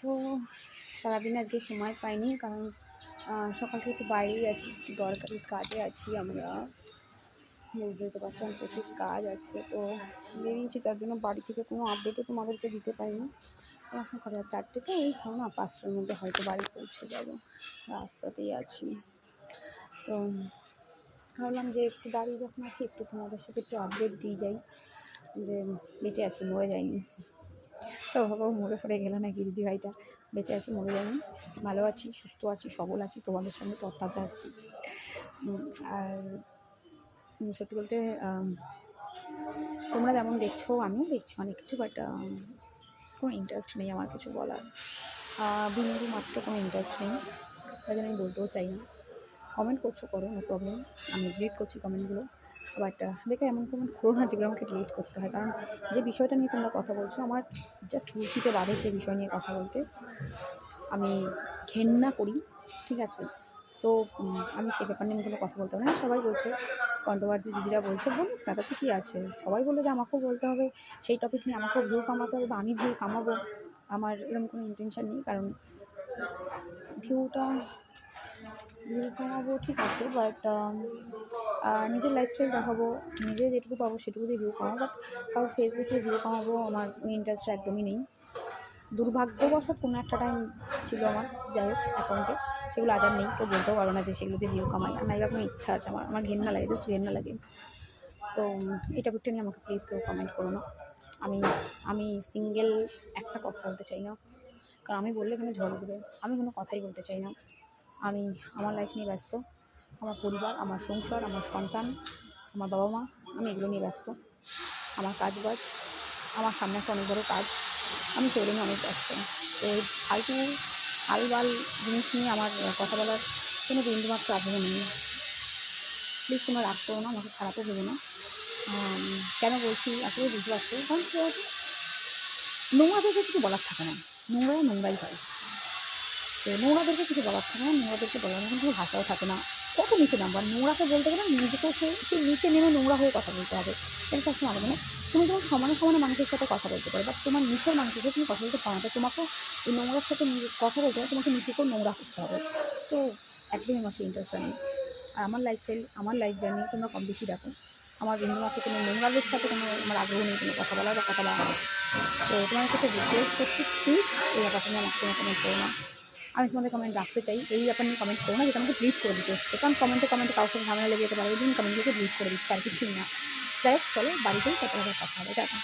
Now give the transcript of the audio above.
তো সারাদিন আজকে সময় পাইনি, কারণ সকাল থেকে একটু বাইরেই আছি, একটু দরকারি কাজে আছি। আমরা বুঝতেই তো পারছেন, প্রচুর কাজ আছে। তো বেরিয়েছি, তার জন্য বাড়ি থেকে কোনো আপডেটও তোমাদেরকে দিতে পারিনি। এখন কটা 4টে, তো এই না 5টার মধ্যে হয়তো বাড়ি পৌঁছে যাবো, রাস্তাতেই আছি। তো ভাবলাম যে একটু দাঁড়িয়ে যখন আছি, একটু তোমাদের সাথে একটু আপডেট দিয়ে যাই যে বেঁচে আছি, মরে যাইনি। তো ভাবো মরে ফরে গেল নাকি দিদিভাইটা, বেঁচে আছি, মরে যাইনি, ভালো আছি, সুস্থ আছি, সবল আছি, তোমাদের সঙ্গে তরতাজা আছি। আর সত্যি বলতে তোমরা যেমন দেখছো আমিও দেখছি অনেক কিছু, বাট কোনো ইন্টারেস্ট নেই আমার কিছু বলার, বিন্দু মাত্র কোনো ইন্টারেস্ট নেই, তাই জন্য আমি বলতেও চাই না। কমেন্ট করছো করো, নো প্রবলেম, আমি ডিলিট করছি কমেন্টগুলো, বাট দেখে এমন কমেন্ট করো না যেগুলো আমাকে ডিলিট করতে হয়। কারণ যে বিষয়টা নিয়ে তোমরা কথা বলছো, আমার জাস্ট রুচিতে বাধে সেই বিষয় নিয়ে কথা বলতে, আমি ঘেন্না করি, ঠিক আছে? সো আমি সে ব্যাপার নিয়ে কোনো কথা বলতে পারি না। সবাই বলছে, কন্ট্রোভার্সি দিদিরা বলছে, বলুন, তাতে কী আছে? সবাই বললো যে আমাকেও বলতে হবে, সেই টপিক নিয়ে আমাকেও ভিউ কামাতে হবে বা আমি ভিউ কামাবো। আমার এরকম কোনো ইন্টেনশন নেই, কারণ ভিউটা ভিউ কামাবো ঠিক আছে, বাট নিজের লাইফস্টাইল দেখাবো, নিজে যেটুকু পাবো সেটুকু দিয়ে ভিউ কামাবো, বাট কারোর ফেস দেখে ভিউ কামাবো আমার ইন্টারেস্ট একদমই নেই। দুর্ভাগ্যবশত কোনো একটা টাইম ছিল আমার, যাই হোক, অ্যাকাউন্টে, সেগুলো আজ আর নেই, কেউ বলতেও পারো না যে সেগুলোতে ভিউ কামাই, আর নাইবা কোনো ইচ্ছা আছে আমার, আমার ঘেন্না লাগে, জাস্ট ঘেন্না লাগে। তো এই টপিকটা নিয়ে আমাকে প্লিজ কেউ কমেন্ট করো না। আমি আমি সিঙ্গেল একটা কথা বলতে চাই না, কারণ আমি বললে এখানে ঝড় উঠবে। আমি কোনো কথাই বলতে চাই না। আমি আমার লাইফ নিয়ে ব্যস্ত, আমার পরিবার, আমার সংসার, আমার সন্তান, আমার বাবা মা, আমি এগুলো নিয়ে ব্যস্ত। আমার কাজবাজ, আমার সামনে একটা অনেক বড়ো কাজ, আমি সেগুলো নিয়ে অনেক ব্যস্ত। তো ফালতু আলবাল জিনিস নিয়ে আমার কথা বলার কোনো বিন্দুমাত্র আগ্রহ নেই। প্লিজ তোমরা রাগ করো না, আমাকে খারাপও ভেবো না। কেন বলছি আসলে বুঝতে পারছো, কারণ নোংরাদেরকে কিছু বলার থাকে না, নোংরাই হয়। তো নোংরাদেরকে কিছু বলার থাকে না, নোংরাদেরকে বলার মতন কোনো ভাষাও থাকে না। কত নিচে নামবার, নোংরাকে বলতে গেলে নিজেকেও সেই নিচে নেমে নোংরা হয়ে কথা বলতে হবে, এটা সবসময় আলাদা। মানে তুমি তোমার সমানে সমানে মানুষের সাথে কথা বলতে পারো, বাট তোমার নিচের মানুষের সাথে তুমি কথা বলতে পারো না, তো তোমাকেও এই নোংরার সাথে কথা বলতে হবে, তোমাকে নিজেকেও নোংরা করতে হবে। সো একদমই আমার সেই ইন্টারেস্ট নেই। আর আমার লাইফস্টাইল, আমার লাইফ জার্নি তোমরা কম বেশি দেখো, আমার বিন্দুমাত্র কোনো নোংরাদের সাথে কোনো আমার আগ্রহ নেই, কোনো কথা বলার বা কথা বলা। তো তোমার কাছে রিকোয়েস্ট করছি, প্লিজ এই ব্যাপারটা নিয়ে আমাকে কোনো কমেন্ট করো না। আমি তোমাদের কমেন্ট রাখতে চাই, এই ব্যাপার নিয়ে কমেন্ট করো না, যেটা আমাকে ডিলিট করে দিতে হচ্ছে, কারণ কমেন্টে কারোর সাথে ঝামেলা লেগে যেতে পারে, ওই দিন কমেন্টগুলোকে ডিলিট করে দিচ্ছে, আর কিছুই না। যাই হোক, চলো বাড়িতেই তারপরে আবার কথা হবে, টাটা।